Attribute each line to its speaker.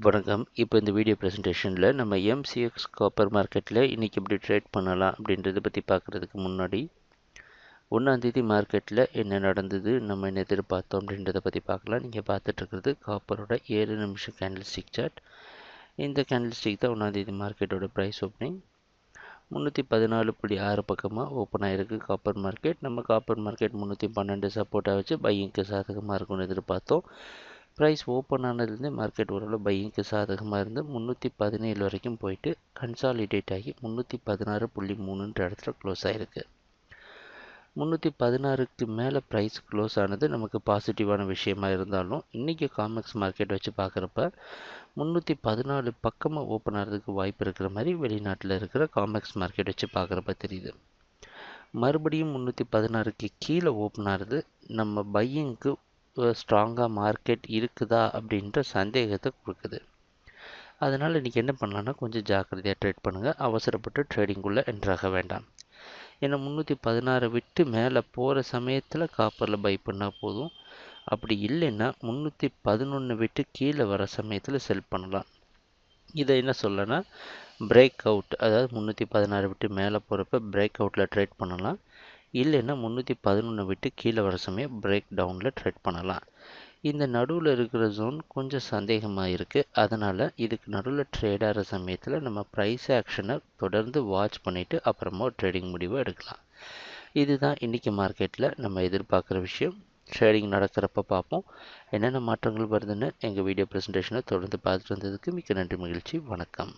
Speaker 1: வணக்கம். இப்போ இந்த வீடியோ ப்ரெசன்டேஷனில் நம்ம MCX காப்பர் மார்க்கெட்டில் இன்றைக்கி எப்படி ட்ரேட் பண்ணலாம் அப்படின்றத பற்றி பார்க்குறதுக்கு முன்னாடி 1ஆம் தேதி மார்க்கெட்டில் என்ன நடந்தது, நம்ம என்ன எதிர்பார்த்தோம் அப்படின்றத பற்றி பார்க்கலாம். நீங்கள் பார்த்துட்ருக்கிறது காப்பரோட 7 நிமிஷம் கேண்டில்ஸ்டிக் சார்ட். இந்த கேண்டில்ஸ்டிக் தான் 1ஆம் தேதி மார்க்கெட்டோட ப்ரைஸ் ஓப்பனிங் 314.6 பக்கமாக ஓப்பன் ஆகிருக்கு காப்பர் மார்க்கெட். நம்ம காப்பர் மார்க்கெட் 312 சப்போர்ட்டாக வச்சு பையிங்க்கு சாதகமாக இருக்கும்னு எதிர்பார்த்தோம். ப்ரைஸ் ஓப்பன் ஆனதுலேருந்து மார்க்கெட் ஓரளவு பையிங்க்கு சாதகமாக இருந்து 317 வரைக்கும் போயிட்டு கன்சாலிடேட் ஆகி 316.3ன்ற இடத்துல க்ளோஸ் ஆகிருக்கு. 316க்கு மேலே ப்ரைஸ் க்ளோஸ் ஆனது நமக்கு பாசிட்டிவான விஷயமா இருந்தாலும் இன்றைக்கி காமெக்ஸ் மார்க்கெட் வச்சு பார்க்குறப்ப 314 பக்கமாக ஓப்பன் ஆகிறதுக்கு வாய்ப்பு இருக்கிற மாதிரி வெளிநாட்டில் இருக்கிற காமெக்ஸ் மார்க்கெட் வச்சு பார்க்குறப்ப தெரியுது. மறுபடியும் 316க்கு கீழே ஓப்பன் ஆகிறது நம்ம பையிங்க்கு ஸ்ட்ராங்காக மார்க்கெட் இருக்குதா அப்படின்ற சந்தேகத்தை கொடுக்குது. அதனால் இன்றைக்கி என்ன பண்ணலான்னா கொஞ்சம் ஜாக்கிரதையாக ட்ரேட் பண்ணுங்கள். அவசரப்பட்டு ட்ரேடிங்குள்ளே என்ட்ராக வேண்டாம். ஏன்னா 316 விட்டு மேலே போகிற சமயத்தில் காப்பரில் பை பண்ணால் போதும். அப்படி இல்லைன்னா 311 விட்டு கீழே வர சமயத்தில் செல் பண்ணலாம். இதை என்ன சொல்லனா பிரேக் அவுட், அதாவது 316 விட்டு மேலே போகிறப்ப பிரேக் அவுட்டில் ட்ரேட் பண்ணலாம். இல்லைன்னா 311 விட்டு கீழே வர சமயம் பிரேக் டவுனில் ட்ரேட் பண்ணலாம். இந்த நடுவில் இருக்கிற ஜோன் கொஞ்சம் சந்தேகமாக இருக்குது. அதனால் இதுக்கு நடுவில் ட்ரேட் ஆகிற சமயத்தில் நம்ம ப்ரைஸ் ஆக்ஷனை தொடர்ந்து வாட்ச் பண்ணிவிட்டு அப்புறமா ட்ரேடிங் முடிவை எடுக்கலாம். இதுதான் இன்றைக்கி மார்க்கெட்டில் நம்ம எதிர்பார்க்குற விஷயம். ட்ரேடிங் நடக்கிறப்ப பார்ப்போம். என்னென்ன மாற்றங்கள் வருதுன்னு எங்கள் வீடியோ ப்ரெசன்டேஷனை தொடர்ந்து பார்த்துட்டு வந்ததுக்கு மிக்க நன்றி, மகிழ்ச்சி, வணக்கம்.